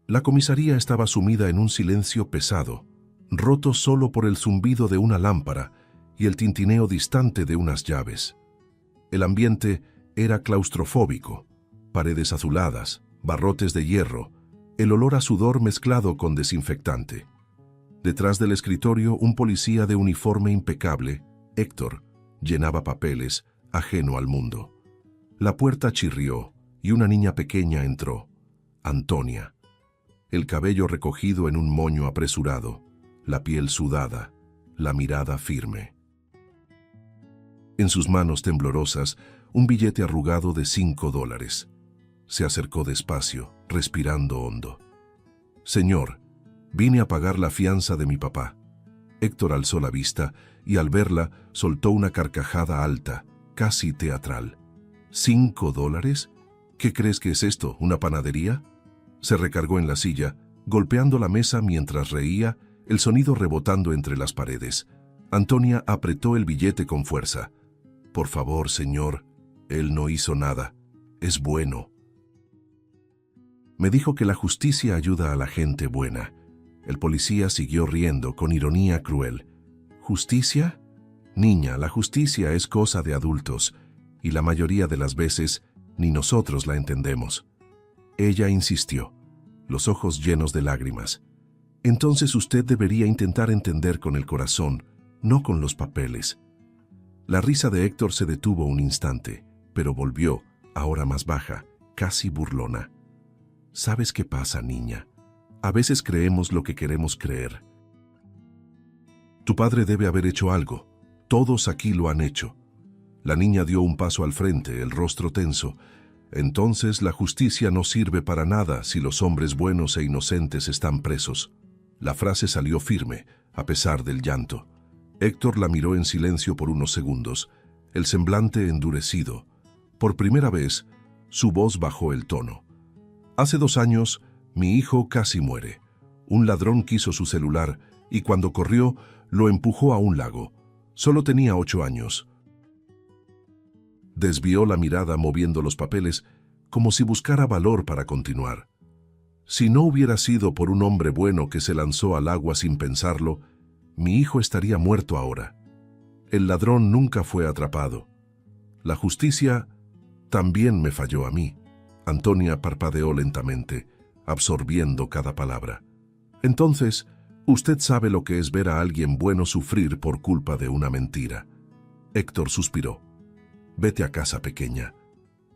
La comisaría estaba sumida en un silencio pesado, roto solo por el zumbido de una lámpara y el tintineo distante de unas llaves. El ambiente era claustrofóbico, paredes azuladas, barrotes de hierro, el olor a sudor mezclado con desinfectante. Detrás del escritorio, un policía de uniforme impecable, Héctor, llenaba papeles, ajeno al mundo. La puerta chirrió y una niña pequeña entró, Antonia. El cabello recogido en un moño apresurado, la piel sudada, la mirada firme. En sus manos temblorosas, un billete arrugado de $5. Se acercó despacio, respirando hondo. «Señor, vine a pagar la fianza de mi papá». Héctor alzó la vista y al verla soltó una carcajada alta, casi teatral. ¿$5? ¿Qué crees que es esto, una panadería? Se recargó en la silla, golpeando la mesa mientras reía, el sonido rebotando entre las paredes. Antonia apretó el billete con fuerza. «Por favor, señor, él no hizo nada. Es bueno». Me dijo que la justicia ayuda a la gente buena. El policía siguió riendo con ironía cruel. ¿Justicia? Niña, la justicia es cosa de adultos, y la mayoría de las veces ni nosotros la entendemos. Ella insistió, los ojos llenos de lágrimas. Entonces usted debería intentar entender con el corazón, no con los papeles. La risa de Héctor se detuvo un instante, pero volvió, ahora más baja, casi burlona. ¿Sabes qué pasa, niña? A veces creemos lo que queremos creer. Tu padre debe haber hecho algo. Todos aquí lo han hecho. La niña dio un paso al frente, el rostro tenso. Entonces la justicia no sirve para nada si los hombres buenos e inocentes están presos. La frase salió firme, a pesar del llanto. Héctor la miró en silencio por unos segundos, el semblante endurecido. Por primera vez, su voz bajó el tono. Hace 2 años, mi hijo casi muere. Un ladrón quiso su celular y cuando corrió, lo empujó a un lago. Solo tenía 8 años. Desvió la mirada moviendo los papeles, como si buscara valor para continuar. Si no hubiera sido por un hombre bueno que se lanzó al agua sin pensarlo, mi hijo estaría muerto ahora. El ladrón nunca fue atrapado. La justicia también me falló a mí. Antonia parpadeó lentamente, absorbiendo cada palabra. Entonces, usted sabe lo que es ver a alguien bueno sufrir por culpa de una mentira. Héctor suspiró. Vete a casa, pequeña.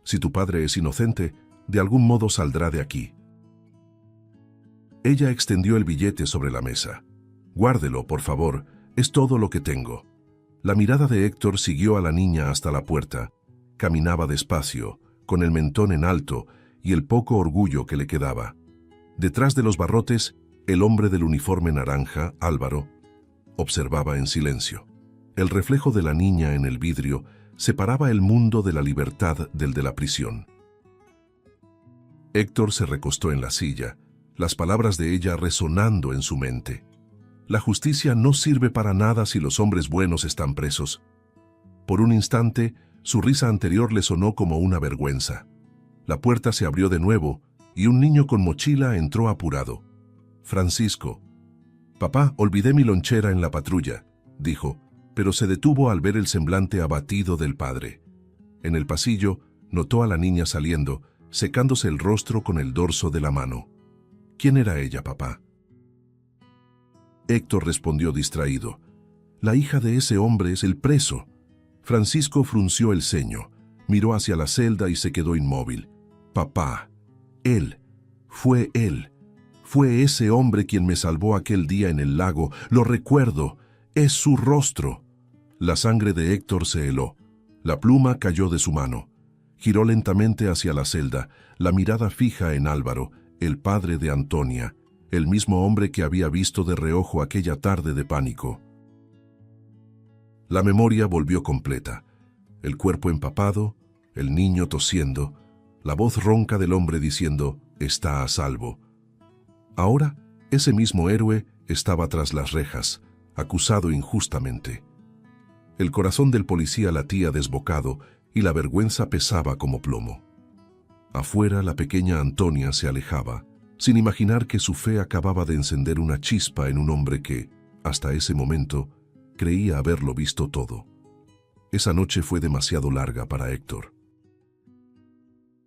Si tu padre es inocente, de algún modo saldrá de aquí. Ella extendió el billete sobre la mesa. Guárdelo, por favor, es todo lo que tengo. La mirada de Héctor siguió a la niña hasta la puerta. Caminaba despacio, con el mentón en alto y el poco orgullo que le quedaba. Detrás de los barrotes, el hombre del uniforme naranja, Álvaro, observaba en silencio. El reflejo de la niña en el vidrio separaba el mundo de la libertad del de la prisión. Héctor se recostó en la silla, las palabras de ella resonando en su mente. La justicia no sirve para nada si los hombres buenos están presos. Por un instante, su risa anterior le sonó como una vergüenza. La puerta se abrió de nuevo y un niño con mochila entró apurado. Francisco. «Papá, olvidé mi lonchera en la patrulla», dijo, pero se detuvo al ver el semblante abatido del padre. En el pasillo, notó a la niña saliendo, secándose el rostro con el dorso de la mano. «¿Quién era ella, papá?». Héctor respondió distraído. «La hija de ese hombre es el preso». Francisco frunció el ceño, miró hacia la celda y se quedó inmóvil. «Papá, él, fue ese hombre quien me salvó aquel día en el lago, lo recuerdo, es su rostro». La sangre de Héctor se heló, la pluma cayó de su mano. Giró lentamente hacia la celda, la mirada fija en Álvaro, el padre de Antonia, el mismo hombre que había visto de reojo aquella tarde de pánico. La memoria volvió completa. El cuerpo empapado, el niño tosiendo, la voz ronca del hombre diciendo, «Está a salvo». Ahora, ese mismo héroe estaba tras las rejas, acusado injustamente. El corazón del policía latía desbocado y la vergüenza pesaba como plomo. Afuera, la pequeña Antonia se alejaba, sin imaginar que su fe acababa de encender una chispa en un hombre que, hasta ese momento, creía haberlo visto todo. Esa noche fue demasiado larga para Héctor.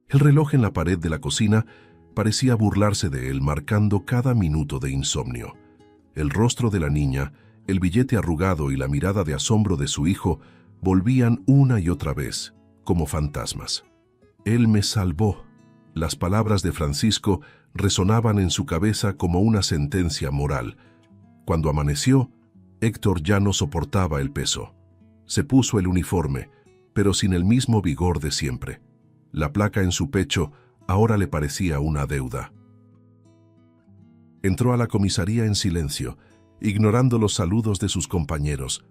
El reloj en la pared de la cocina parecía burlarse de él, marcando cada minuto de insomnio. El rostro de la niña, el billete arrugado y la mirada de asombro de su hijo volvían una y otra vez, como fantasmas. «Él me salvó». Las palabras de Francisco resonaban en su cabeza como una sentencia moral. Cuando amaneció, Héctor ya no soportaba el peso. Se puso el uniforme, pero sin el mismo vigor de siempre. La placa en su pecho ahora le parecía una deuda. Entró a la comisaría en silencio, ignorando los saludos de sus compañeros.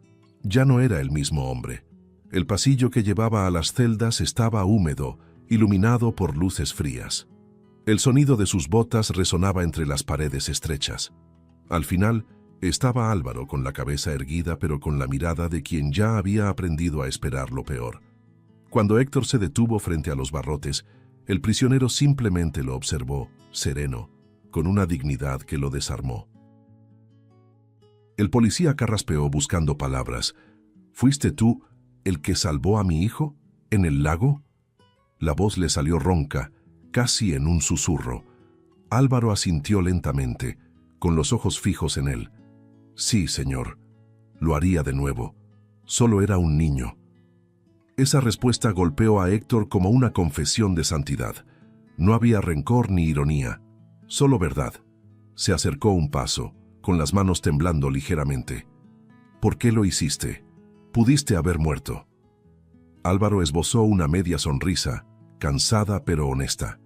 Ya no era el mismo hombre. El pasillo que llevaba a las celdas estaba húmedo, iluminado por luces frías. El sonido de sus botas resonaba entre las paredes estrechas. Al final, estaba Álvaro con la cabeza erguida, pero con la mirada de quien ya había aprendido a esperar lo peor. Cuando Héctor se detuvo frente a los barrotes, el prisionero simplemente lo observó, sereno, con una dignidad que lo desarmó. El policía carraspeó buscando palabras. «¿Fuiste tú el que salvó a mi hijo? ¿En el lago?» La voz le salió ronca, casi en un susurro. Álvaro asintió lentamente, con los ojos fijos en él. «Sí, señor. Lo haría de nuevo. Solo era un niño». Esa respuesta golpeó a Héctor como una confesión de santidad. No había rencor ni ironía, solo verdad. Se acercó un paso, con las manos temblando ligeramente. «¿Por qué lo hiciste? Pudiste haber muerto». Álvaro esbozó una media sonrisa, cansada pero honesta.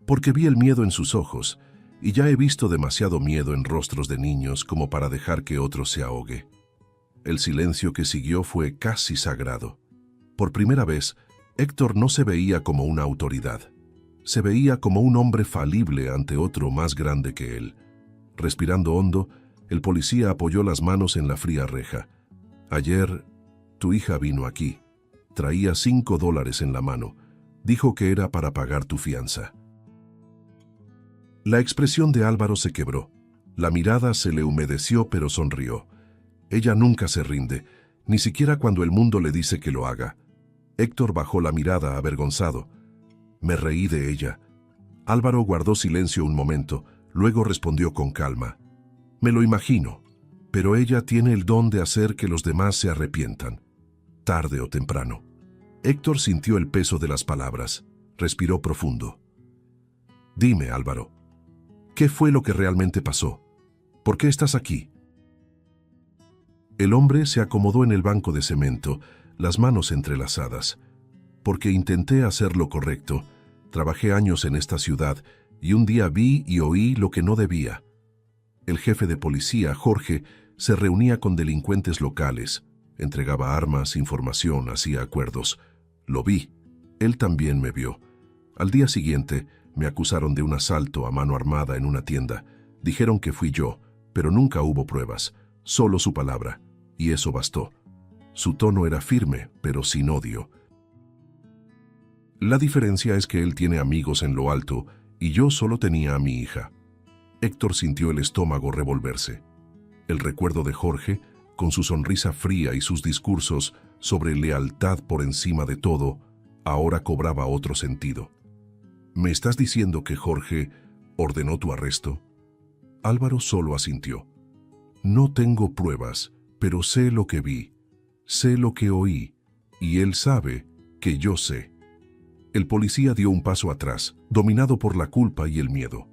«Porque vi el miedo en sus ojos, y ya he visto demasiado miedo en rostros de niños como para dejar que otro se ahogue». El silencio que siguió fue casi sagrado. Por primera vez, Héctor no se veía como una autoridad. Se veía como un hombre falible ante otro más grande que él. Respirando hondo, el policía apoyó las manos en la fría reja. «Ayer, tu hija vino aquí. Traía $5 en la mano. Dijo que era para pagar tu fianza». La expresión de Álvaro se quebró. La mirada se le humedeció, pero sonrió. Ella nunca se rinde, ni siquiera cuando el mundo le dice que lo haga. Héctor bajó la mirada avergonzado. Me reí de ella. Álvaro guardó silencio un momento, luego respondió con calma. Me lo imagino, pero ella tiene el don de hacer que los demás se arrepientan, tarde o temprano. Héctor sintió el peso de las palabras, respiró profundo. Dime, Álvaro, ¿qué fue lo que realmente pasó? ¿Por qué estás aquí? El hombre se acomodó en el banco de cemento, las manos entrelazadas. Porque intenté hacer lo correcto. Trabajé años en esta ciudad y un día vi y oí lo que no debía. El jefe de policía, Jorge, se reunía con delincuentes locales, entregaba armas, información, hacía acuerdos. Lo vi. Él también me vio. Al día siguiente, me acusaron de un asalto a mano armada en una tienda. Dijeron que fui yo, pero nunca hubo pruebas, solo su palabra. Y eso bastó. Su tono era firme, pero sin odio. La diferencia es que él tiene amigos en lo alto y yo solo tenía a mi hija. Héctor sintió el estómago revolverse. El recuerdo de Jorge, con su sonrisa fría y sus discursos sobre lealtad por encima de todo, ahora cobraba otro sentido. ¿Me estás diciendo que Jorge ordenó tu arresto? Álvaro solo asintió. No tengo pruebas, pero sé lo que vi, sé lo que oí, y él sabe que yo sé. El policía dio un paso atrás, dominado por la culpa y el miedo.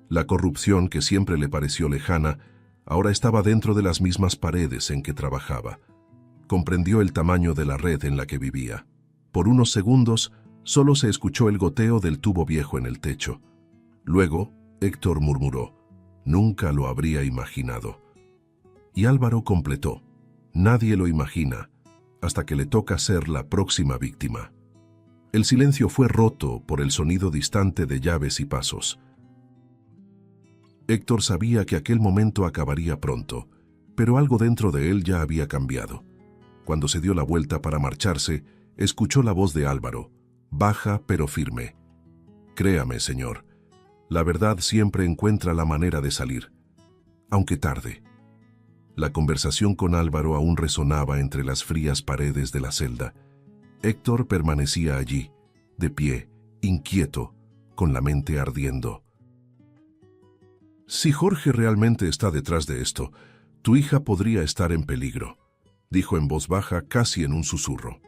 La corrupción, que siempre le pareció lejana, ahora estaba dentro de las mismas paredes en que trabajaba. Comprendió el tamaño de la red en la que vivía. Por unos segundos, solo se escuchó el goteo del tubo viejo en el techo. Luego, Héctor murmuró, «Nunca lo habría imaginado». Y Álvaro completó, «Nadie lo imagina, hasta que le toca ser la próxima víctima». El silencio fue roto por el sonido distante de llaves y pasos. Héctor sabía que aquel momento acabaría pronto, pero algo dentro de él ya había cambiado. Cuando se dio la vuelta para marcharse, escuchó la voz de Álvaro, baja pero firme. Créame, señor, la verdad siempre encuentra la manera de salir, aunque tarde. La conversación con Álvaro aún resonaba entre las frías paredes de la celda. Héctor permanecía allí, de pie, inquieto, con la mente ardiendo. Si Jorge realmente está detrás de esto, tu hija podría estar en peligro, dijo en voz baja, casi en un susurro.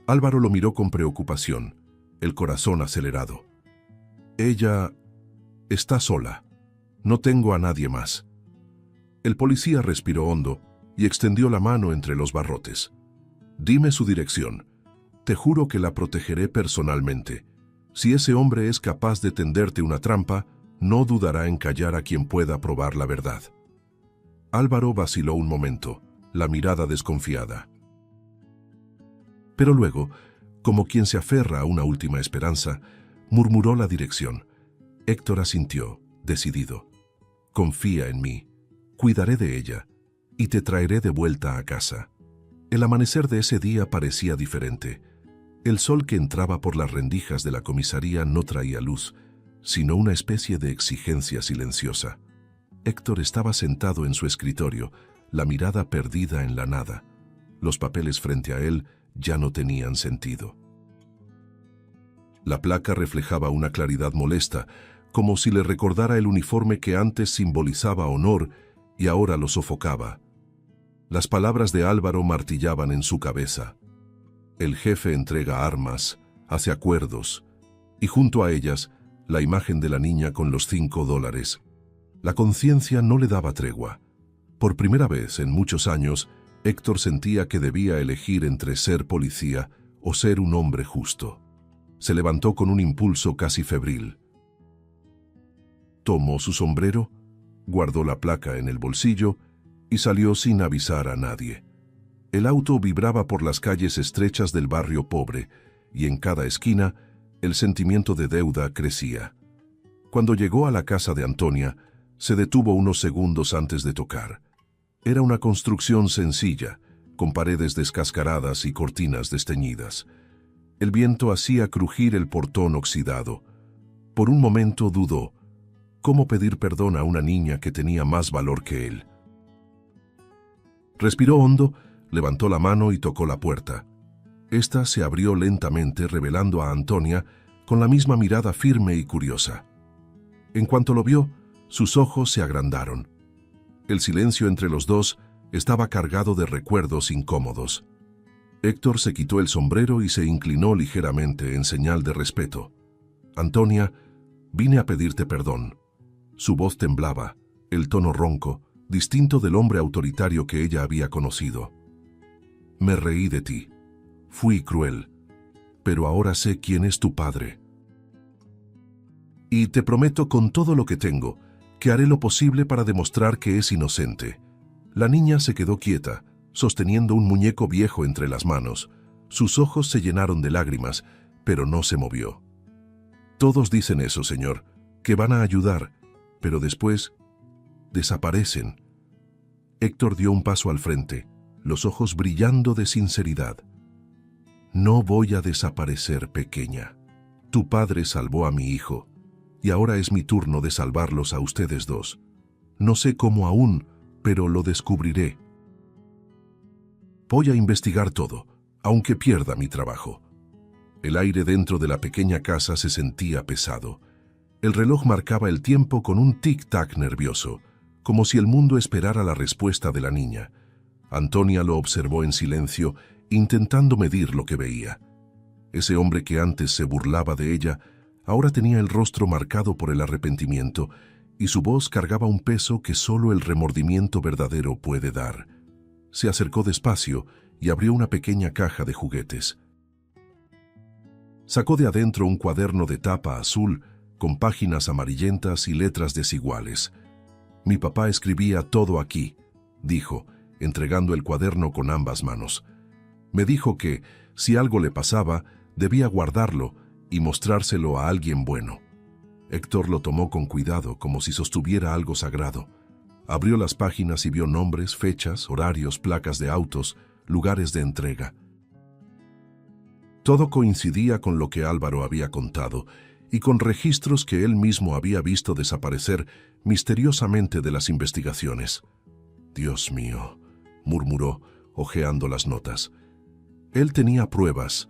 Álvaro lo miró con preocupación, el corazón acelerado. Ella está sola. No tengo a nadie más. El policía respiró hondo y extendió la mano entre los barrotes. Dime su dirección. Te juro que la protegeré personalmente. Si ese hombre es capaz de tenderte una trampa, no dudará en callar a quien pueda probar la verdad. Álvaro vaciló un momento, la mirada desconfiada. Pero luego, como quien se aferra a una última esperanza, murmuró la dirección. Héctor asintió, decidido. Confía en mí, cuidaré de ella y te traeré de vuelta a casa. El amanecer de ese día parecía diferente. El sol que entraba por las rendijas de la comisaría no traía luz, sino una especie de exigencia silenciosa. Héctor estaba sentado en su escritorio, la mirada perdida en la nada. Los papeles frente a él ya no tenían sentido. La placa reflejaba una claridad molesta, como si le recordara el uniforme que antes simbolizaba honor y ahora lo sofocaba. Las palabras de Álvaro martillaban en su cabeza. El jefe entrega armas, hace acuerdos, y junto a ellas, la imagen de la niña con los $5. La conciencia no le daba tregua. Por primera vez en muchos años, Héctor sentía que debía elegir entre ser policía o ser un hombre justo. Se levantó con un impulso casi febril. Tomó su sombrero, guardó la placa en el bolsillo y salió sin avisar a nadie. El auto vibraba por las calles estrechas del barrio pobre y en cada esquina el sentimiento de deuda crecía. Cuando llegó a la casa de Antonia, se detuvo unos segundos antes de tocar. Era una construcción sencilla, con paredes descascaradas y cortinas desteñidas. El viento hacía crujir el portón oxidado. Por un momento dudó. ¿Cómo pedir perdón a una niña que tenía más valor que él? Respiró hondo, levantó la mano y tocó la puerta. Esta se abrió lentamente, revelando a Antonia con la misma mirada firme y curiosa. En cuanto lo vio, sus ojos se agrandaron. El silencio entre los dos estaba cargado de recuerdos incómodos. Héctor se quitó el sombrero y se inclinó ligeramente en señal de respeto. Antonia, vine a pedirte perdón. Su voz temblaba, el tono ronco, distinto del hombre autoritario que ella había conocido. Me reí de ti. Fui cruel, pero ahora sé quién es tu padre. Y te prometo con todo lo que tengo, que haré lo posible para demostrar que es inocente. La niña se quedó quieta, sosteniendo un muñeco viejo entre las manos. Sus ojos se llenaron de lágrimas, pero no se movió. Todos dicen eso, señor, que van a ayudar, pero después desaparecen. Héctor dio un paso al frente, los ojos brillando de sinceridad. No voy a desaparecer, pequeña. Tu padre salvó a mi hijo, y ahora es mi turno de salvarlos a ustedes dos. No sé cómo aún, pero lo descubriré. Voy a investigar todo, aunque pierda mi trabajo. El aire dentro de la pequeña casa se sentía pesado. El reloj marcaba el tiempo con un tic-tac nervioso, como si el mundo esperara la respuesta de la niña. Antonia lo observó en silencio, intentando medir lo que veía. Ese hombre que antes se burlaba de ella, ahora tenía el rostro marcado por el arrepentimiento, y su voz cargaba un peso que solo el remordimiento verdadero puede dar. Se acercó despacio y abrió una pequeña caja de juguetes. Sacó de adentro un cuaderno de tapa azul, con páginas amarillentas y letras desiguales. Mi papá escribía todo aquí, dijo, entregando el cuaderno con ambas manos. Me dijo que, si algo le pasaba, debía guardarlo y mostrárselo a alguien bueno. Héctor lo tomó con cuidado, como si sostuviera algo sagrado. Abrió las páginas y vio nombres, fechas, horarios, placas de autos, lugares de entrega. Todo coincidía con lo que Álvaro había contado, y con registros que él mismo había visto desaparecer misteriosamente de las investigaciones. «Dios mío», murmuró, hojeando las notas. Él tenía pruebas.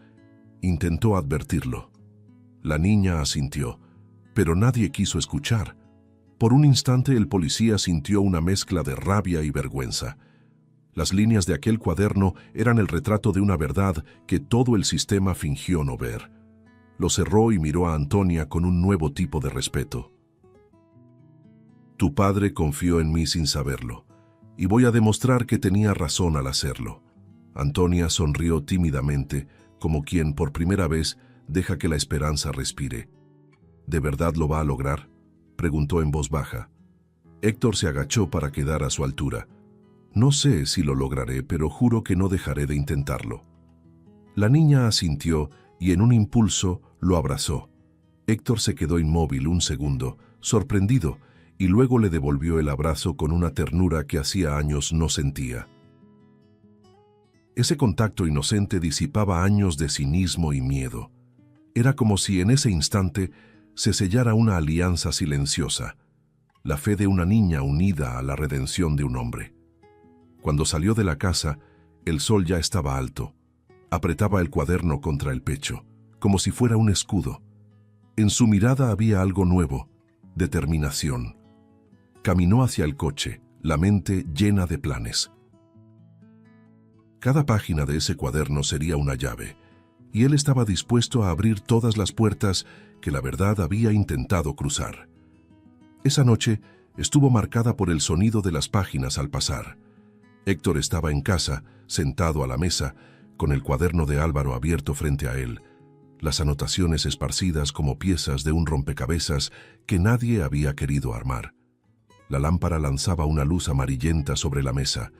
Intentó advertirlo. La niña asintió, pero nadie quiso escuchar. Por un instante el policía sintió una mezcla de rabia y vergüenza. Las líneas de aquel cuaderno eran el retrato de una verdad que todo el sistema fingió no ver. Lo cerró y miró a Antonia con un nuevo tipo de respeto. «Tu padre confió en mí sin saberlo, y voy a demostrar que tenía razón al hacerlo». Antonia sonrió tímidamente, como quien por primera vez deja que la esperanza respire. «¿De verdad lo va a lograr?», preguntó en voz baja. Héctor se agachó para quedar a su altura. «No sé si lo lograré, pero juro que no dejaré de intentarlo». La niña asintió y en un impulso lo abrazó. Héctor se quedó inmóvil un segundo, sorprendido, y luego le devolvió el abrazo con una ternura que hacía años no sentía. Ese contacto inocente disipaba años de cinismo y miedo. Era como si en ese instante se sellara una alianza silenciosa, la fe de una niña unida a la redención de un hombre. Cuando salió de la casa, el sol ya estaba alto. Apretaba el cuaderno contra el pecho, como si fuera un escudo. En su mirada había algo nuevo, determinación. Caminó hacia el coche, la mente llena de planes. Cada página de ese cuaderno sería una llave, y él estaba dispuesto a abrir todas las puertas que la verdad había intentado cruzar. Esa noche estuvo marcada por el sonido de las páginas al pasar. Héctor estaba en casa, sentado a la mesa, con el cuaderno de Álvaro abierto frente a él, las anotaciones esparcidas como piezas de un rompecabezas que nadie había querido armar. La lámpara lanzaba una luz amarillenta sobre la mesa,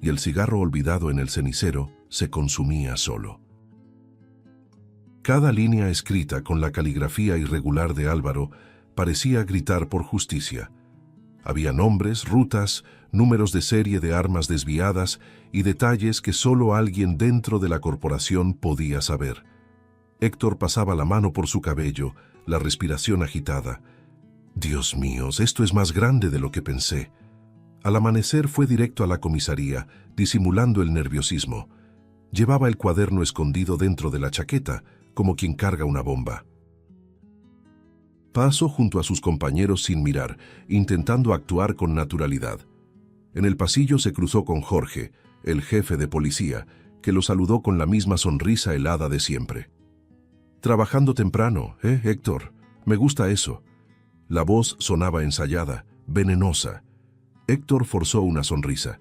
y el cigarro olvidado en el cenicero se consumía solo. Cada línea escrita con la caligrafía irregular de Álvaro parecía gritar por justicia. Había nombres, rutas, números de serie de armas desviadas y detalles que solo alguien dentro de la corporación podía saber. Héctor pasaba la mano por su cabello, la respiración agitada. «Dios mío, esto es más grande de lo que pensé». Al amanecer fue directo a la comisaría, disimulando el nerviosismo. Llevaba el cuaderno escondido dentro de la chaqueta, como quien carga una bomba. Pasó junto a sus compañeros sin mirar, intentando actuar con naturalidad. En el pasillo se cruzó con Jorge, el jefe de policía, que lo saludó con la misma sonrisa helada de siempre. «Trabajando temprano, Héctor? Me gusta eso». La voz sonaba ensayada, venenosa. Héctor forzó una sonrisa.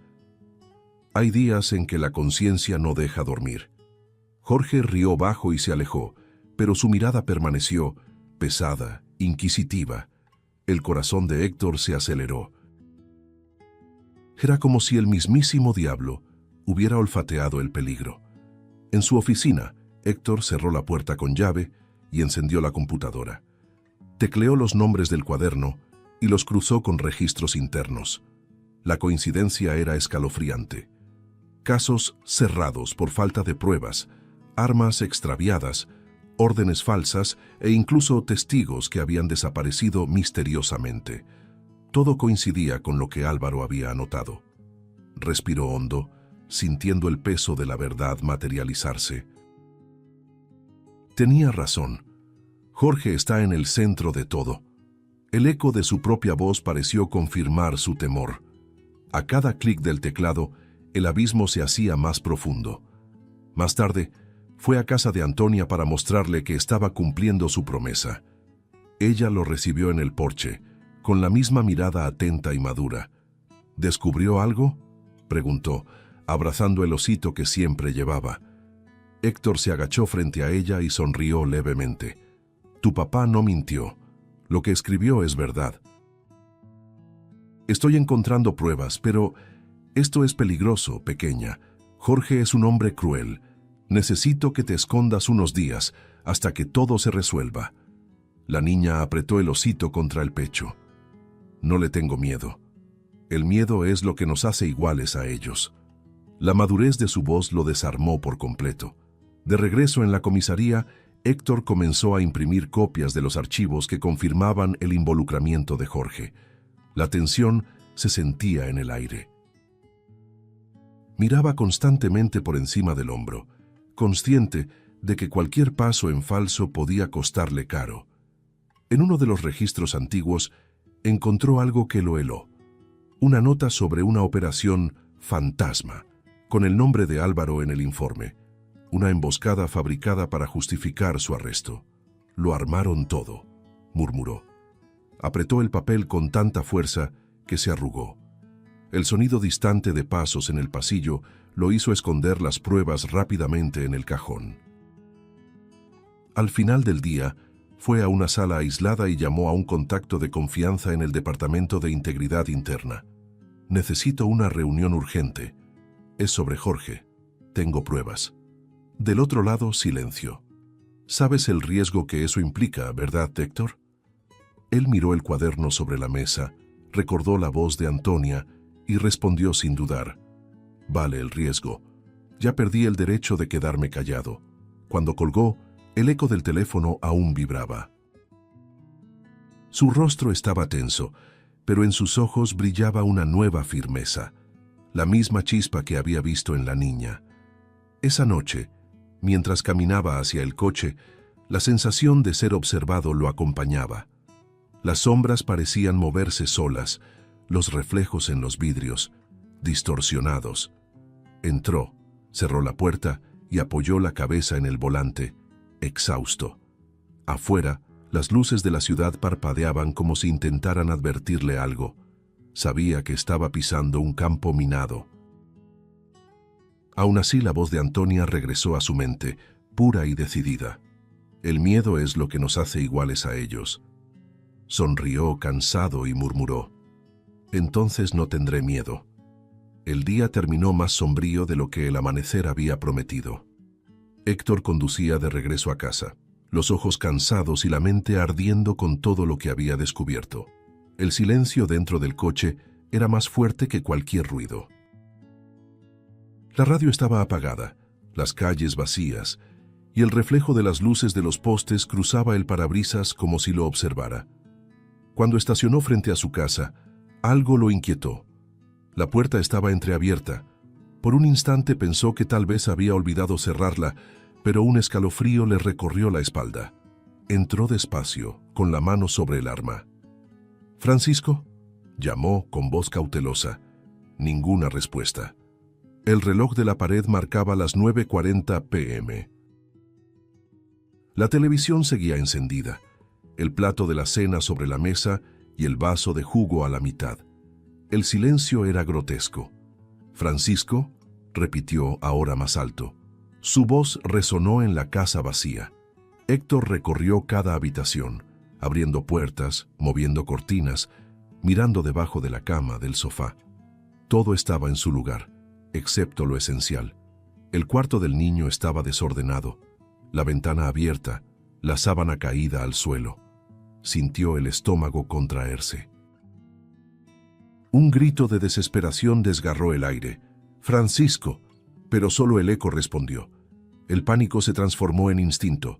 Hay días en que la conciencia no deja dormir. Jorge rió bajo y se alejó, pero su mirada permaneció, pesada, inquisitiva. El corazón de Héctor se aceleró. Era como si el mismísimo diablo hubiera olfateado el peligro. En su oficina, Héctor cerró la puerta con llave y encendió la computadora. Tecleó los nombres del cuaderno y los cruzó con registros internos. La coincidencia era escalofriante. Casos cerrados por falta de pruebas, armas extraviadas, órdenes falsas e incluso testigos que habían desaparecido misteriosamente. Todo coincidía con lo que Álvaro había anotado. Respiró hondo, sintiendo el peso de la verdad materializarse. Tenía razón. Jorge está en el centro de todo. El eco de su propia voz pareció confirmar su temor. A cada clic del teclado, el abismo se hacía más profundo. Más tarde, fue a casa de Antonia para mostrarle que estaba cumpliendo su promesa. Ella lo recibió en el porche, con la misma mirada atenta y madura. ¿Descubrió algo?, preguntó, abrazando el osito que siempre llevaba. Héctor se agachó frente a ella y sonrió levemente. «Tu papá no mintió. Lo que escribió es verdad». «Estoy encontrando pruebas, pero esto es peligroso, pequeña. Jorge es un hombre cruel. Necesito que te escondas unos días hasta que todo se resuelva». La niña apretó el osito contra el pecho. «No le tengo miedo. El miedo es lo que nos hace iguales a ellos». La madurez de su voz lo desarmó por completo. De regreso en la comisaría, Héctor comenzó a imprimir copias de los archivos que confirmaban el involucramiento de Jorge. La tensión se sentía en el aire. Miraba constantemente por encima del hombro, consciente de que cualquier paso en falso podía costarle caro. En uno de los registros antiguos encontró algo que lo heló. Una nota sobre una operación fantasma, con el nombre de Álvaro en el informe. Una emboscada fabricada para justificar su arresto. Lo armaron todo, murmuró. Apretó el papel con tanta fuerza que se arrugó. El sonido distante de pasos en el pasillo lo hizo esconder las pruebas rápidamente en el cajón. Al final del día, fue a una sala aislada y llamó a un contacto de confianza en el Departamento de Integridad Interna. Necesito una reunión urgente. Es sobre Jorge. Tengo pruebas. Del otro lado, silencio. ¿Sabes el riesgo que eso implica, verdad, Héctor? Él miró el cuaderno sobre la mesa, recordó la voz de Antonia y respondió sin dudar. Vale el riesgo. Ya perdí el derecho de quedarme callado. Cuando colgó, el eco del teléfono aún vibraba. Su rostro estaba tenso, pero en sus ojos brillaba una nueva firmeza, la misma chispa que había visto en la niña. Esa noche, mientras caminaba hacia el coche, la sensación de ser observado lo acompañaba. Las sombras parecían moverse solas, los reflejos en los vidrios, distorsionados. Entró, cerró la puerta y apoyó la cabeza en el volante, exhausto. Afuera, las luces de la ciudad parpadeaban como si intentaran advertirle algo. Sabía que estaba pisando un campo minado. Aún así, la voz de Antonia regresó a su mente, pura y decidida. El miedo es lo que nos hace iguales a ellos. Sonrió cansado y murmuró. Entonces no tendré miedo. El día terminó más sombrío de lo que el amanecer había prometido. Héctor conducía de regreso a casa, los ojos cansados y la mente ardiendo con todo lo que había descubierto. El silencio dentro del coche era más fuerte que cualquier ruido. La radio estaba apagada, las calles vacías, y el reflejo de las luces de los postes cruzaba el parabrisas como si lo observara. Cuando estacionó frente a su casa, algo lo inquietó. La puerta estaba entreabierta. Por un instante pensó que tal vez había olvidado cerrarla, pero un escalofrío le recorrió la espalda. Entró despacio, con la mano sobre el arma. «¿Francisco?», llamó con voz cautelosa. Ninguna respuesta. El reloj de la pared marcaba las 9:40 p.m. La televisión seguía encendida, el plato de la cena sobre la mesa y el vaso de jugo a la mitad. El silencio era grotesco. «¿Francisco?», repitió ahora más alto. Su voz resonó en la casa vacía. Héctor recorrió cada habitación, abriendo puertas, moviendo cortinas, mirando debajo de la cama, del sofá. Todo estaba en su lugar, excepto lo esencial. El cuarto del niño estaba desordenado, la ventana abierta, la sábana caída al suelo. Sintió el estómago contraerse. Un grito de desesperación desgarró el aire. «¡Francisco!», pero solo el eco respondió. El pánico se transformó en instinto.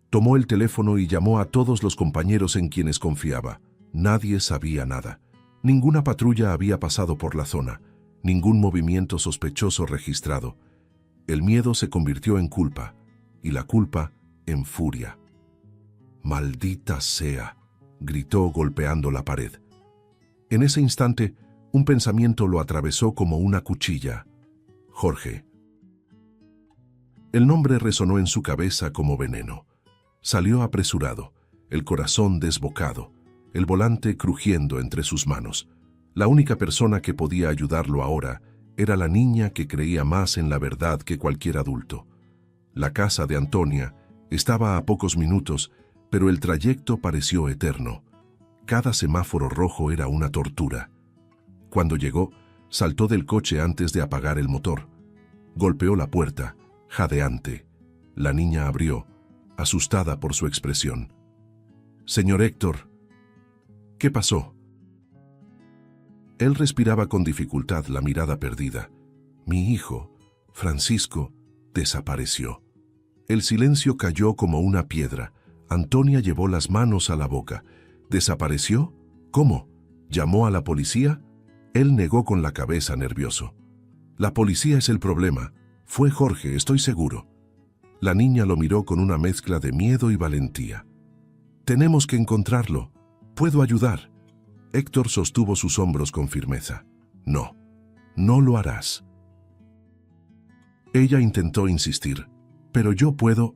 Tomó el teléfono y llamó a todos los compañeros en quienes confiaba. Nadie sabía nada. Ninguna patrulla había pasado por la zona, ningún movimiento sospechoso registrado. El miedo se convirtió en culpa, y la culpa en furia. «¡Maldita sea!», gritó golpeando la pared. En ese instante, un pensamiento lo atravesó como una cuchilla. Jorge. El nombre resonó en su cabeza como veneno. Salió apresurado, el corazón desbocado, el volante crujiendo entre sus manos. La única persona que podía ayudarlo ahora era la niña que creía más en la verdad que cualquier adulto. La casa de Antonia estaba a pocos minutos, pero el trayecto pareció eterno. Cada semáforo rojo era una tortura. Cuando llegó, saltó del coche antes de apagar el motor. Golpeó la puerta, jadeante. La niña abrió, asustada por su expresión. «Señor Héctor». «¿Qué pasó?». Él respiraba con dificultad, la mirada perdida. «Mi hijo, Francisco, desapareció». El silencio cayó como una piedra. Antonia llevó las manos a la boca. ¿Desapareció? ¿Cómo? ¿Llamó a la policía? Él negó con la cabeza nervioso. La policía es el problema. Fue Jorge, estoy seguro. La niña lo miró con una mezcla de miedo y valentía. Tenemos que encontrarlo. Puedo ayudar. Héctor sostuvo sus hombros con firmeza. No, no lo harás. Ella intentó insistir. Pero yo puedo.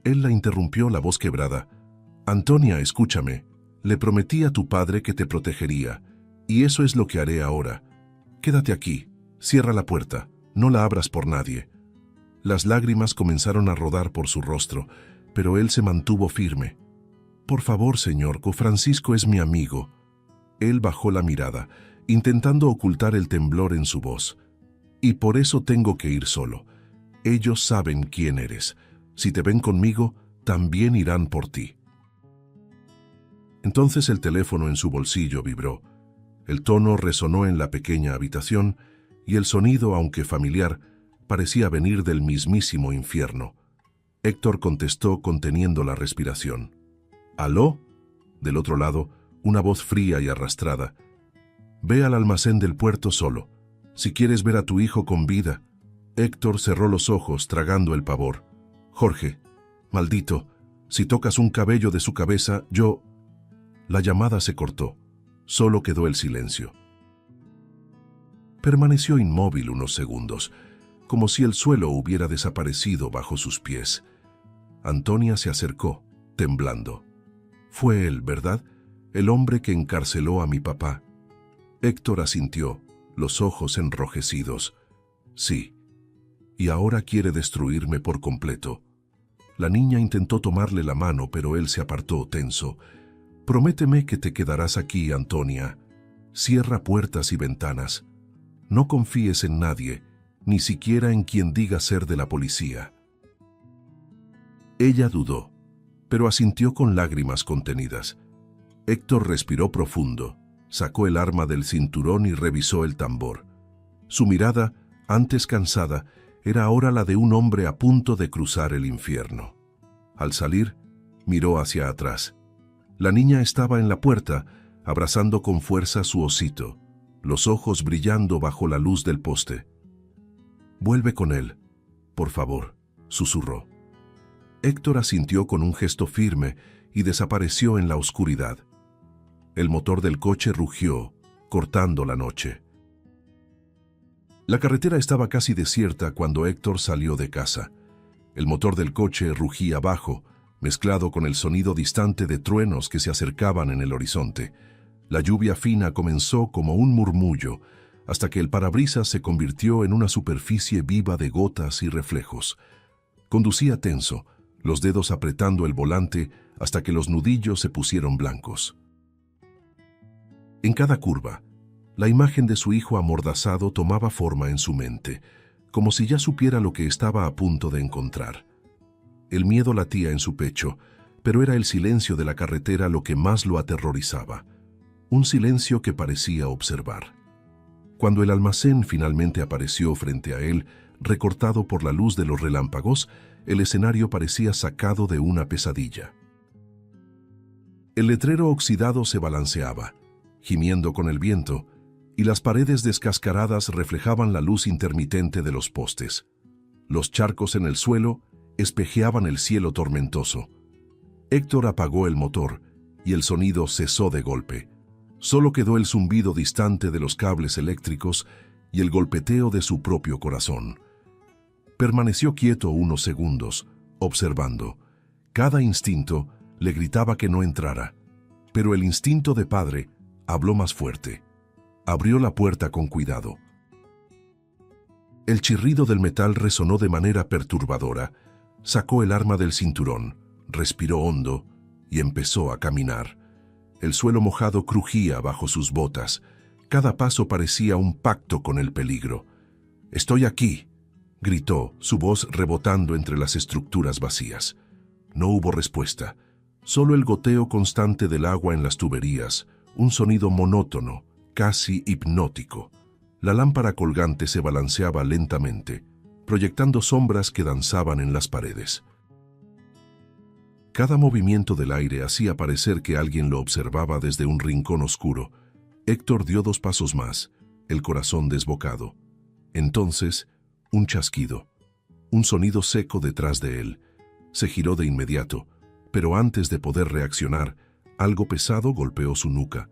Él la interrumpió, la voz quebrada. Antonia, escúchame. Le prometí a tu padre que te protegería. Y eso es lo que haré ahora. Quédate aquí. Cierra la puerta. No la abras por nadie. Las lágrimas comenzaron a rodar por su rostro, pero él se mantuvo firme. Por favor, señor, Francisco es mi amigo. Él bajó la mirada, intentando ocultar el temblor en su voz. Y por eso tengo que ir solo. Ellos saben quién eres. Si te ven conmigo, también irán por ti. Entonces el teléfono en su bolsillo vibró. El tono resonó en la pequeña habitación y el sonido, aunque familiar, parecía venir del mismísimo infierno. Héctor contestó conteniendo la respiración. ¿Aló? Del otro lado, una voz fría y arrastrada. Ve al almacén del puerto solo. Si quieres ver a tu hijo con vida. Héctor cerró los ojos, tragando el pavor. Jorge, maldito, si tocas un cabello de su cabeza, yo... La llamada se cortó. Solo quedó el silencio. Permaneció inmóvil unos segundos, como si el suelo hubiera desaparecido bajo sus pies. Antonia se acercó, temblando. Fue él, ¿verdad? El hombre que encarceló a mi papá. Héctor asintió, los ojos enrojecidos. Sí. Y ahora quiere destruirme por completo. La niña intentó tomarle la mano, pero él se apartó tenso. Prométeme que te quedarás aquí, Antonia. Cierra puertas y ventanas. No confíes en nadie, ni siquiera en quien diga ser de la policía. Ella dudó, pero asintió con lágrimas contenidas. Héctor respiró profundo, sacó el arma del cinturón y revisó el tambor. Su mirada, antes cansada, era ahora la de un hombre a punto de cruzar el infierno. Al salir, miró hacia atrás. La niña estaba en la puerta, abrazando con fuerza su osito, los ojos brillando bajo la luz del poste. «Vuelve con él, por favor», susurró. Héctor asintió con un gesto firme y desapareció en la oscuridad. El motor del coche rugió, cortando la noche. La carretera estaba casi desierta cuando Héctor salió de casa. El motor del coche rugía bajo, mezclado con el sonido distante de truenos que se acercaban en el horizonte. La lluvia fina comenzó como un murmullo, hasta que el parabrisas se convirtió en una superficie viva de gotas y reflejos. Conducía tenso, los dedos apretando el volante hasta que los nudillos se pusieron blancos. En cada curva, la imagen de su hijo amordazado tomaba forma en su mente, como si ya supiera lo que estaba a punto de encontrar. El miedo latía en su pecho, pero era el silencio de la carretera lo que más lo aterrorizaba. Un silencio que parecía observar. Cuando el almacén finalmente apareció frente a él, recortado por la luz de los relámpagos, el escenario parecía sacado de una pesadilla. El letrero oxidado se balanceaba, gimiendo con el viento, y las paredes descascaradas reflejaban la luz intermitente de los postes. Los charcos en el suelo espejeaban el cielo tormentoso. Héctor apagó el motor, y el sonido cesó de golpe. Solo quedó el zumbido distante de los cables eléctricos y el golpeteo de su propio corazón. Permaneció quieto unos segundos, observando. Cada instinto le gritaba que no entrara, pero el instinto de padre habló más fuerte. Abrió la puerta con cuidado. El chirrido del metal resonó de manera perturbadora. Sacó el arma del cinturón, respiró hondo y empezó a caminar. El suelo mojado crujía bajo sus botas. Cada paso parecía un pacto con el peligro. «Estoy aquí», gritó, su voz rebotando entre las estructuras vacías. No hubo respuesta, solo el goteo constante del agua en las tuberías, un sonido monótono, casi hipnótico. La lámpara colgante se balanceaba lentamente, proyectando sombras que danzaban en las paredes. Cada movimiento del aire hacía parecer que alguien lo observaba desde un rincón oscuro. Héctor dio 2 pasos más, el corazón desbocado. Entonces, un chasquido, un sonido seco detrás de él. Se giró de inmediato, pero antes de poder reaccionar, algo pesado golpeó su nuca.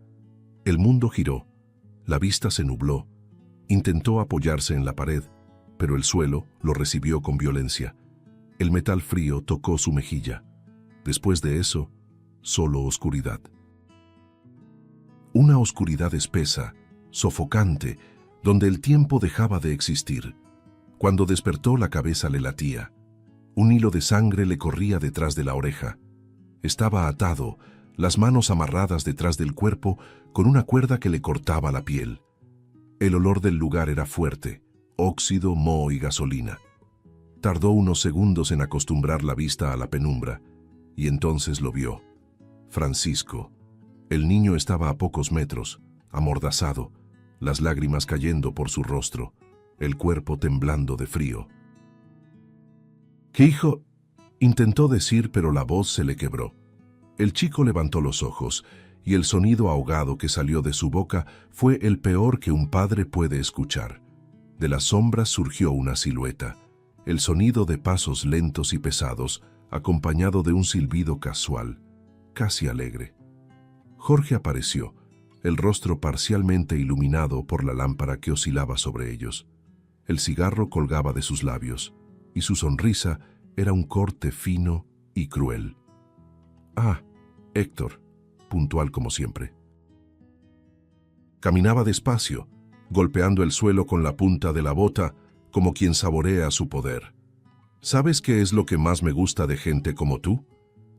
El mundo giró, la vista se nubló. Intentó apoyarse en la pared, pero el suelo lo recibió con violencia. El metal frío tocó su mejilla. Después de eso, solo oscuridad. Una oscuridad espesa, sofocante, donde el tiempo dejaba de existir. Cuando despertó, la cabeza le latía. Un hilo de sangre le corría detrás de la oreja. Estaba atado, las manos amarradas detrás del cuerpo con una cuerda que le cortaba la piel. El olor del lugar era fuerte, óxido, moho y gasolina. Tardó unos segundos en acostumbrar la vista a la penumbra, y entonces lo vio. Francisco. El niño estaba a pocos metros, amordazado, las lágrimas cayendo por su rostro, el cuerpo temblando de frío. «¿Qué hijo?» intentó decir, pero la voz se le quebró. El chico levantó los ojos, y el sonido ahogado que salió de su boca fue el peor que un padre puede escuchar. De las sombras surgió una silueta, el sonido de pasos lentos y pesados, acompañado de un silbido casual, casi alegre. Jorge apareció, el rostro parcialmente iluminado por la lámpara que oscilaba sobre ellos. El cigarro colgaba de sus labios, y su sonrisa era un corte fino y cruel. «Ah, Héctor», puntual como siempre. Caminaba despacio, golpeando el suelo con la punta de la bota, como quien saborea su poder. ¿Sabes qué es lo que más me gusta de gente como tú?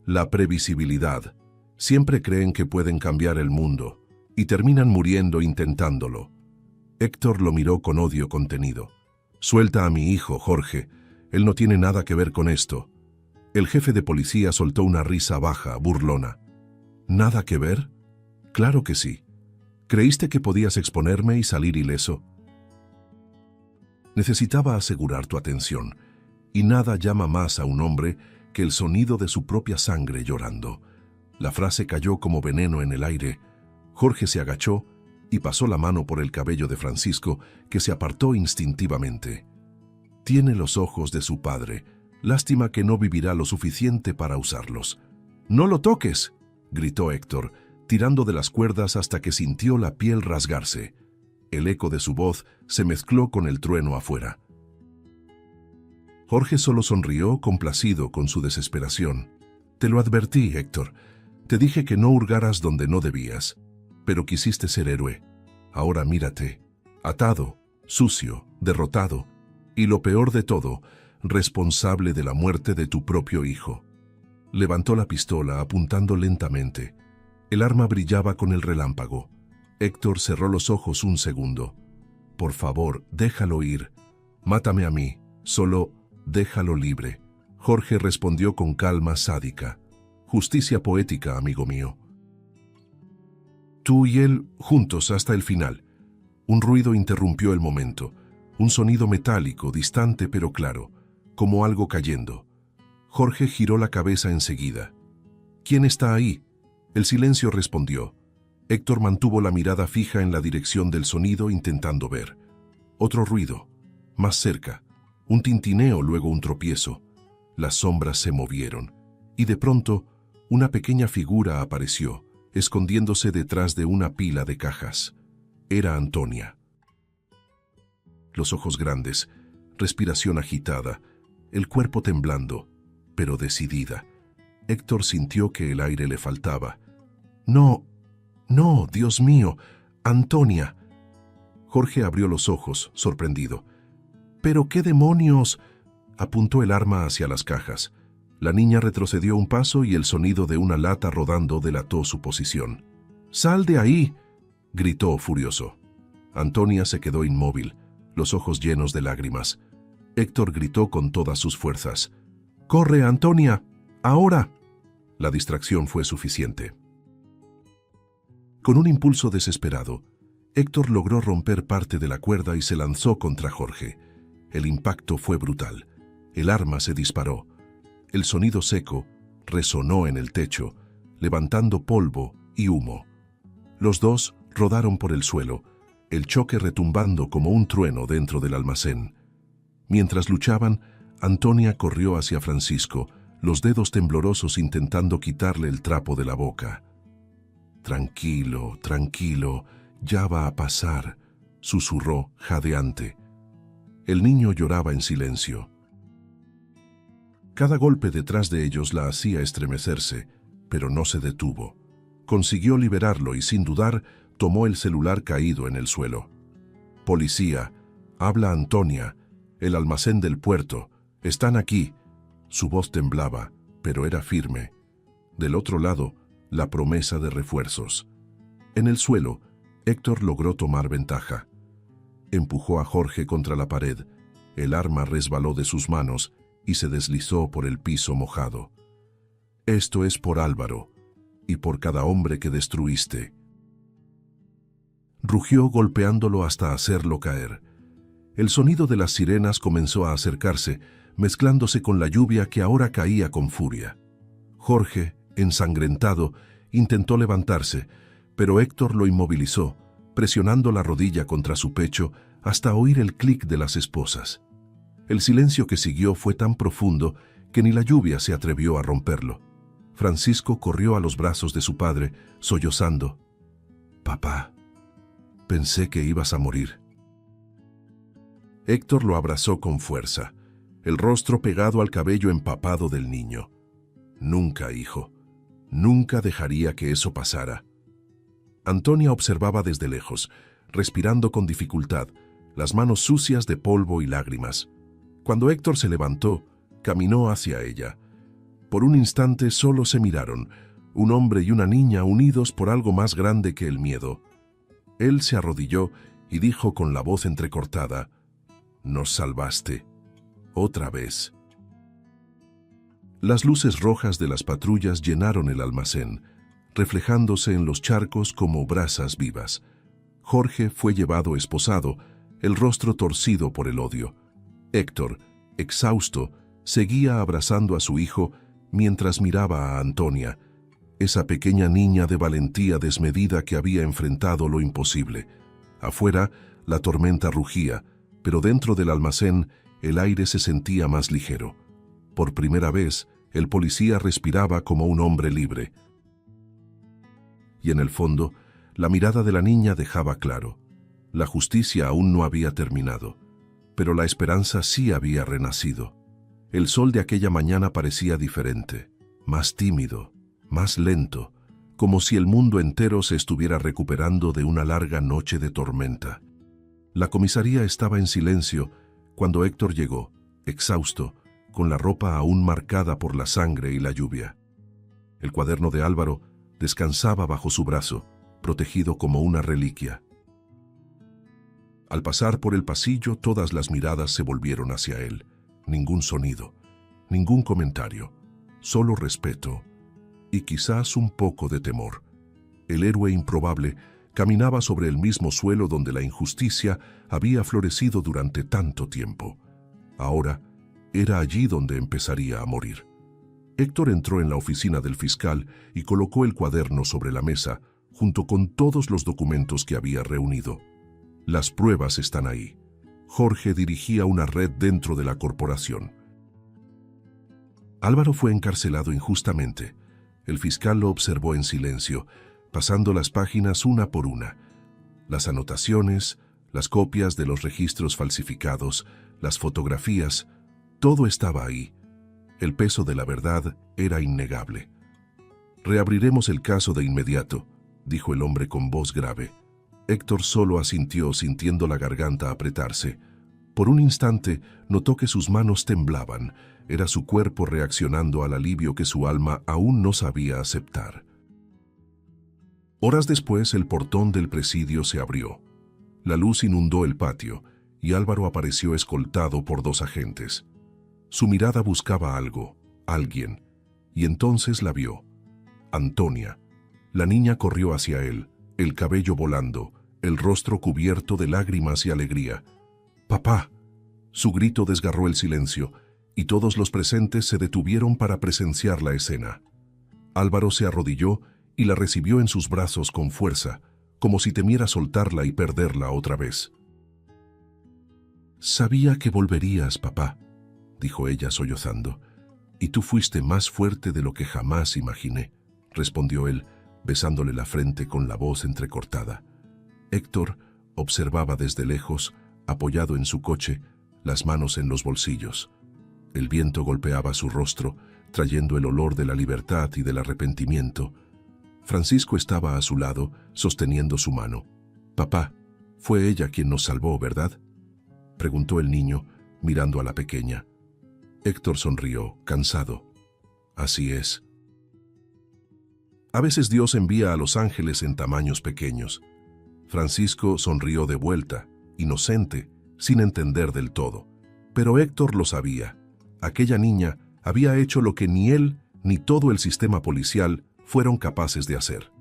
La previsibilidad. Siempre creen que pueden cambiar el mundo, y terminan muriendo intentándolo. Héctor lo miró con odio contenido. «Suelta a mi hijo, Jorge. Él no tiene nada que ver con esto». El jefe de policía soltó una risa baja, burlona. «¿Nada que ver? Claro que sí. ¿Creíste que podías exponerme y salir ileso?» Necesitaba asegurar tu atención, y nada llama más a un hombre que el sonido de su propia sangre llorando. La frase cayó como veneno en el aire. Jorge se agachó y pasó la mano por el cabello de Francisco, que se apartó instintivamente. Tiene los ojos de su padre. Lástima que no vivirá lo suficiente para usarlos. «¡No lo toques!», gritó Héctor, tirando de las cuerdas hasta que sintió la piel rasgarse. El eco de su voz se mezcló con el trueno afuera. Jorge solo sonrió, complacido con su desesperación. «Te lo advertí, Héctor. Te dije que no hurgaras donde no debías, pero quisiste ser héroe. Ahora mírate, atado, sucio, derrotado, y lo peor de todo, responsable de la muerte de tu propio hijo». Levantó la pistola apuntando lentamente. El arma brillaba con el relámpago. Héctor cerró los ojos un segundo. «Por favor, déjalo ir. Mátame a mí, solo déjalo libre». Jorge respondió con calma sádica. «Justicia poética, amigo mío. Tú y él juntos hasta el final». Un ruido interrumpió el momento, un sonido metálico, distante pero claro, como algo cayendo. Jorge giró la cabeza enseguida. «¿Quién está ahí?». El silencio respondió. Héctor mantuvo la mirada fija en la dirección del sonido, intentando ver. Otro ruido, más cerca, un tintineo, luego un tropiezo. Las sombras se movieron, y de pronto, una pequeña figura apareció, escondiéndose detrás de una pila de cajas. Era Antonia. Los ojos grandes, respiración agitada, el cuerpo temblando, pero decidida. Héctor sintió que el aire le faltaba. «No, no, Dios mío, Antonia». Jorge abrió los ojos, sorprendido. «¿Pero qué demonios?». Apuntó el arma hacia las cajas. La niña retrocedió un paso y el sonido de una lata rodando delató su posición. «¡Sal de ahí!», gritó furioso. Antonia se quedó inmóvil, los ojos llenos de lágrimas. Héctor gritó con todas sus fuerzas. «¡Corre, Antonia! ¡Ahora!». La distracción fue suficiente. Con un impulso desesperado, Héctor logró romper parte de la cuerda y se lanzó contra Jorge. El impacto fue brutal. El arma se disparó. El sonido seco, resonó en el techo, levantando polvo y humo. Los dos rodaron por el suelo, el choque retumbando como un trueno dentro del almacén. Mientras luchaban, Antonia corrió hacia Francisco, los dedos temblorosos intentando quitarle el trapo de la boca. «Tranquilo, tranquilo, ya va a pasar», susurró, jadeante. El niño lloraba en silencio. Cada golpe detrás de ellos la hacía estremecerse, pero no se detuvo. Consiguió liberarlo y, sin dudar, tomó el celular caído en el suelo. «Policía, habla Antonia, el almacén del puerto, están aquí». Su voz temblaba, pero era firme. Del otro lado, la promesa de refuerzos. En el suelo, Héctor logró tomar ventaja. Empujó a Jorge contra la pared. El arma resbaló de sus manos y se deslizó por el piso mojado. «Esto es por Álvaro, y por cada hombre que destruiste». Rugió golpeándolo hasta hacerlo caer. El sonido de las sirenas comenzó a acercarse, mezclándose con la lluvia que ahora caía con furia. Jorge, ensangrentado, intentó levantarse, pero Héctor lo inmovilizó, presionando la rodilla contra su pecho hasta oír el clic de las esposas. El silencio que siguió fue tan profundo que ni la lluvia se atrevió a romperlo. Francisco corrió a los brazos de su padre, sollozando. «Papá, pensé que ibas a morir». Héctor lo abrazó con fuerza, el rostro pegado al cabello empapado del niño. «Nunca, hijo, nunca dejaría que eso pasara». Antonia observaba desde lejos, respirando con dificultad, las manos sucias de polvo y lágrimas. Cuando Héctor se levantó, caminó hacia ella. Por un instante solo se miraron, un hombre y una niña unidos por algo más grande que el miedo. Él se arrodilló y dijo con la voz entrecortada: «Nos salvaste. Otra vez». Las luces rojas de las patrullas llenaron el almacén, reflejándose en los charcos como brasas vivas. Jorge fue llevado esposado, el rostro torcido por el odio. Héctor, exhausto, seguía abrazando a su hijo mientras miraba a Antonia, esa pequeña niña de valentía desmedida que había enfrentado lo imposible. Afuera, la tormenta rugía, pero dentro del almacén el aire se sentía más ligero. Por primera vez, el policía respiraba como un hombre libre. Y en el fondo, la mirada de la niña dejaba claro: la justicia aún no había terminado, pero la esperanza sí había renacido. El sol de aquella mañana parecía diferente, más tímido, más lento, como si el mundo entero se estuviera recuperando de una larga noche de tormenta. La comisaría estaba en silencio cuando Héctor llegó, exhausto, con la ropa aún marcada por la sangre y la lluvia. El cuaderno de Álvaro descansaba bajo su brazo, protegido como una reliquia. Al pasar por el pasillo, todas las miradas se volvieron hacia él. Ningún sonido, ningún comentario, solo respeto y quizás un poco de temor. El héroe improbable caminaba sobre el mismo suelo donde la injusticia había florecido durante tanto tiempo. Ahora era allí donde empezaría a morir. Héctor entró en la oficina del fiscal y colocó el cuaderno sobre la mesa, junto con todos los documentos que había reunido. Las pruebas están ahí. Jorge dirigía una red dentro de la corporación. Álvaro fue encarcelado injustamente. El fiscal lo observó en silencio, pasando las páginas una por una. Las anotaciones, las copias de los registros falsificados, las fotografías, todo estaba ahí. El peso de la verdad era innegable. «Reabriremos el caso de inmediato», dijo el hombre con voz grave. Héctor solo asintió, sintiendo la garganta apretarse. Por un instante notó que sus manos temblaban. Era su cuerpo reaccionando al alivio que su alma aún no sabía aceptar. Horas después, el portón del presidio se abrió. La luz inundó el patio y Álvaro apareció escoltado por 2 agentes. Su mirada buscaba algo, alguien, y entonces la vio. Antonia. La niña corrió hacia él, el cabello volando, el rostro cubierto de lágrimas y alegría. «¡Papá!». Su grito desgarró el silencio. y todos los presentes se detuvieron para presenciar la escena. Álvaro se arrodilló y la recibió en sus brazos con fuerza, como si temiera soltarla y perderla otra vez. «Sabía que volverías, papá», dijo ella sollozando, «y tú fuiste más fuerte de lo que jamás imaginé», respondió él, besándole la frente con la voz entrecortada. Héctor observaba desde lejos, apoyado en su coche, las manos en los bolsillos. El viento golpeaba su rostro, trayendo el olor de la libertad y del arrepentimiento. Francisco estaba a su lado, sosteniendo su mano. «Papá, fue ella quien nos salvó, ¿verdad?», preguntó el niño, mirando a la pequeña. Héctor sonrió, cansado. «Así es. A veces Dios envía a los ángeles en tamaños pequeños». Francisco sonrió de vuelta, inocente, sin entender del todo. Pero Héctor lo sabía. Aquella niña había hecho lo que ni él ni todo el sistema policial fueron capaces de hacer: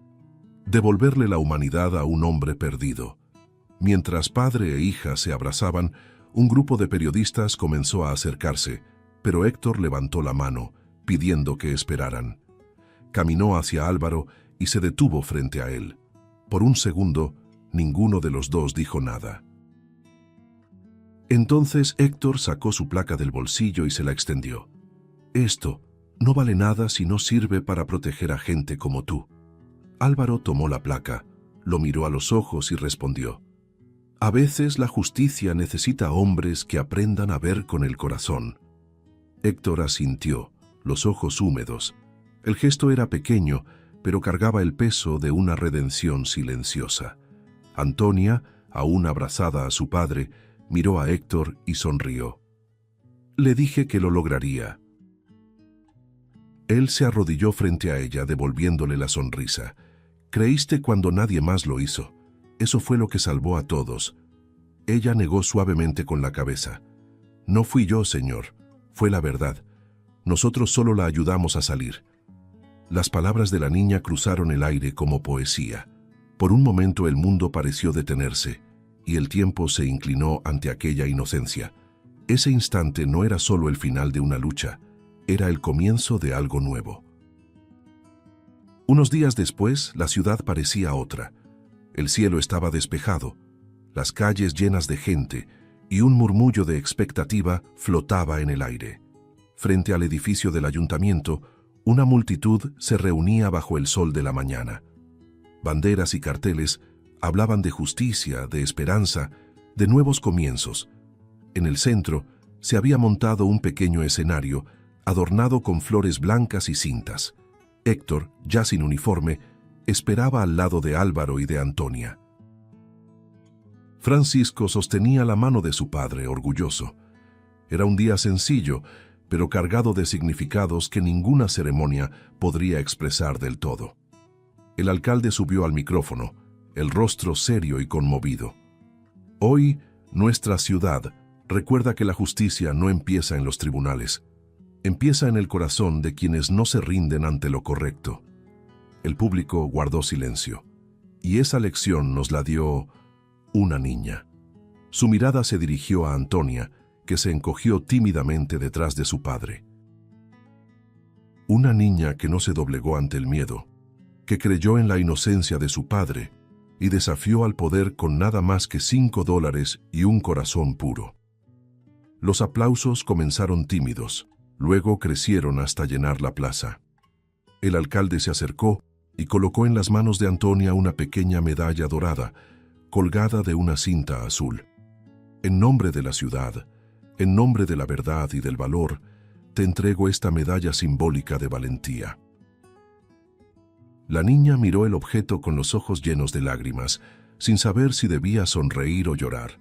devolverle la humanidad a un hombre perdido. Mientras padre e hija se abrazaban, un grupo de periodistas comenzó a acercarse, pero Héctor levantó la mano, pidiendo que esperaran. Caminó hacia Álvaro y se detuvo frente a él. Por un segundo, ninguno de los dos dijo nada. Entonces Héctor sacó su placa del bolsillo y se la extendió. «Esto no vale nada si no sirve para proteger a gente como tú». Álvaro tomó la placa, lo miró a los ojos y respondió: «A veces la justicia necesita hombres que aprendan a ver con el corazón». Héctor asintió, los ojos húmedos. El gesto era pequeño, pero cargaba el peso de una redención silenciosa. Antonia, aún abrazada a su padre, miró a Héctor y sonrió. «Le dije que lo lograría». Él se arrodilló frente a ella, devolviéndole la sonrisa. «Creíste cuando nadie más lo hizo. Eso fue lo que salvó a todos». Ella negó suavemente con la cabeza. «No fui yo, señor. Fue la verdad. Nosotros solo la ayudamos a salir». Las palabras de la niña cruzaron el aire como poesía. Por un momento el mundo pareció detenerse, y el tiempo se inclinó ante aquella inocencia. Ese instante no era solo el final de una lucha, era el comienzo de algo nuevo. Unos días después, la ciudad parecía otra. El cielo estaba despejado, las calles llenas de gente, y un murmullo de expectativa flotaba en el aire. Frente al edificio del ayuntamiento, una multitud se reunía bajo el sol de la mañana. Banderas y carteles hablaban de justicia, de esperanza, de nuevos comienzos. En el centro se había montado un pequeño escenario adornado con flores blancas y cintas. Héctor, ya sin uniforme, esperaba al lado de Álvaro y de Antonia. Francisco sostenía la mano de su padre, orgulloso. Era un día sencillo, pero cargado de significados que ninguna ceremonia podría expresar del todo. El alcalde subió al micrófono, el rostro serio y conmovido. «Hoy, nuestra ciudad recuerda que la justicia no empieza en los tribunales. Empieza en el corazón de quienes no se rinden ante lo correcto». El público guardó silencio, y esa lección nos la dio una niña. Su mirada se dirigió a Antonia, que se encogió tímidamente detrás de su padre. Una niña que no se doblegó ante el miedo, que creyó en la inocencia de su padre y desafió al poder con nada más que $5 y un corazón puro. Los aplausos comenzaron tímidos, luego crecieron hasta llenar la plaza. El alcalde se acercó y colocó en las manos de Antonia una pequeña medalla dorada, colgada de una cinta azul. «En nombre de la ciudad, en nombre de la verdad y del valor, te entrego esta medalla simbólica de valentía». La niña miró el objeto con los ojos llenos de lágrimas, sin saber si debía sonreír o llorar.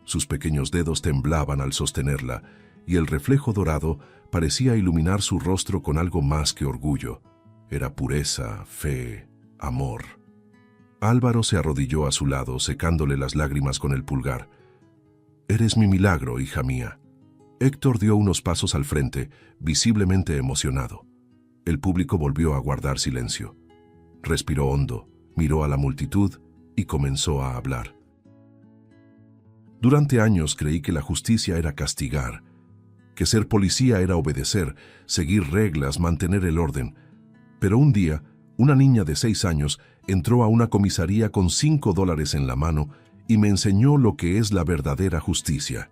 Sus pequeños dedos temblaban al sostenerla, y el reflejo dorado parecía iluminar su rostro con algo más que orgullo. Era pureza, fe, amor. Álvaro se arrodilló a su lado, secándole las lágrimas con el pulgar. «Eres mi milagro, hija mía». Héctor dio unos pasos al frente, visiblemente emocionado. El público volvió a guardar silencio. Respiró hondo, miró a la multitud y comenzó a hablar. «Durante años creí que la justicia era castigar. que ser policía era obedecer, seguir reglas, mantener el orden. Pero un día, una niña de 6 años entró a una comisaría con $5 en la mano y me enseñó lo que es la verdadera justicia.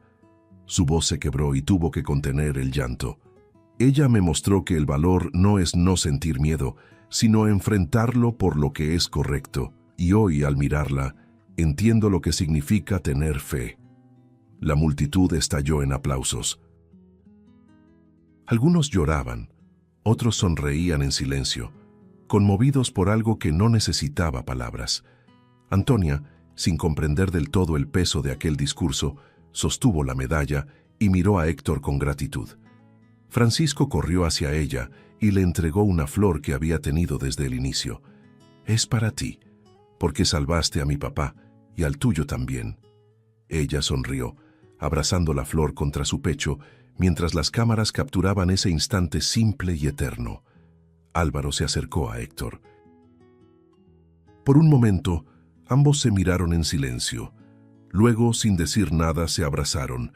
Su voz se quebró y tuvo que contener el llanto. Ella me mostró que el valor no es no sentir miedo, sino enfrentarlo por lo que es correcto. Y hoy, al mirarla, entiendo lo que significa tener fe. La multitud estalló en aplausos. Algunos lloraban, otros sonreían en silencio, conmovidos por algo que no necesitaba palabras. Antonia, sin comprender del todo el peso de aquel discurso, sostuvo la medalla y miró a Héctor con gratitud. Francisco corrió hacia ella y le entregó una flor que había tenido desde el inicio. «Es para ti, porque salvaste a mi papá y al tuyo también». Ella sonrió, abrazando la flor contra su pecho, mientras las cámaras capturaban ese instante simple y eterno. Álvaro se acercó a Héctor. Por un momento, ambos se miraron en silencio. Luego, sin decir nada, se abrazaron.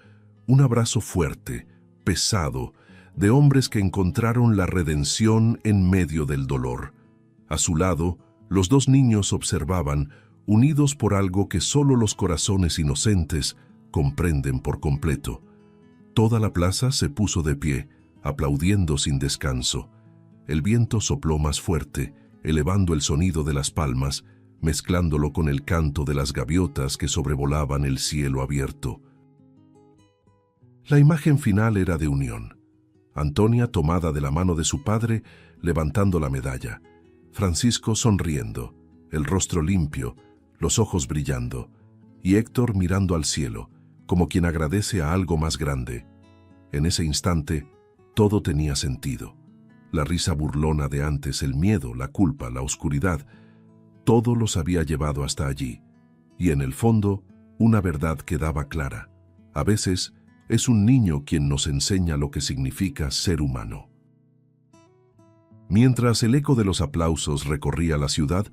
Un abrazo fuerte, pesado, de hombres que encontraron la redención en medio del dolor. A su lado, los dos niños observaban, unidos por algo que solo los corazones inocentes comprenden por completo. Toda la plaza se puso de pie, aplaudiendo sin descanso. El viento sopló más fuerte, elevando el sonido de las palmas, mezclándolo con el canto de las gaviotas que sobrevolaban el cielo abierto. La imagen final era de unión. Antonia tomada de la mano de su padre, levantando la medalla. Francisco sonriendo, el rostro limpio, los ojos brillando, y Héctor mirando al cielo, como quien agradece a algo más grande. En ese instante, todo tenía sentido. La risa burlona de antes, el miedo, la culpa, la oscuridad, todo los había llevado hasta allí. Y en el fondo, una verdad quedaba clara. A veces, es un niño quien nos enseña lo que significa ser humano. Mientras el eco de los aplausos recorría la ciudad,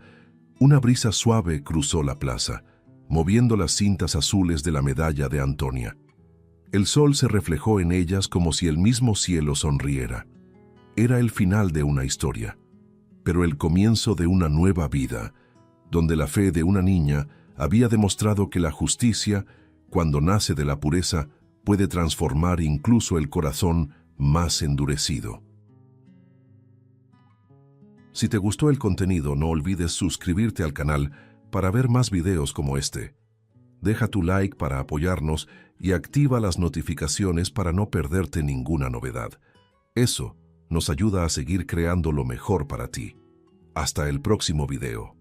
una brisa suave cruzó la plaza, moviendo las cintas azules de la medalla de Antonia. El sol se reflejó en ellas como si el mismo cielo sonriera. Era el final de una historia, pero el comienzo de una nueva vida, donde la fe de una niña había demostrado que la justicia, cuando nace de la pureza, puede transformar incluso el corazón más endurecido. Si te gustó el contenido, no olvides suscribirte al canal para ver más videos como este. Deja tu like para apoyarnos y activa las notificaciones para no perderte ninguna novedad. Eso nos ayuda a seguir creando lo mejor para ti. Hasta el próximo video.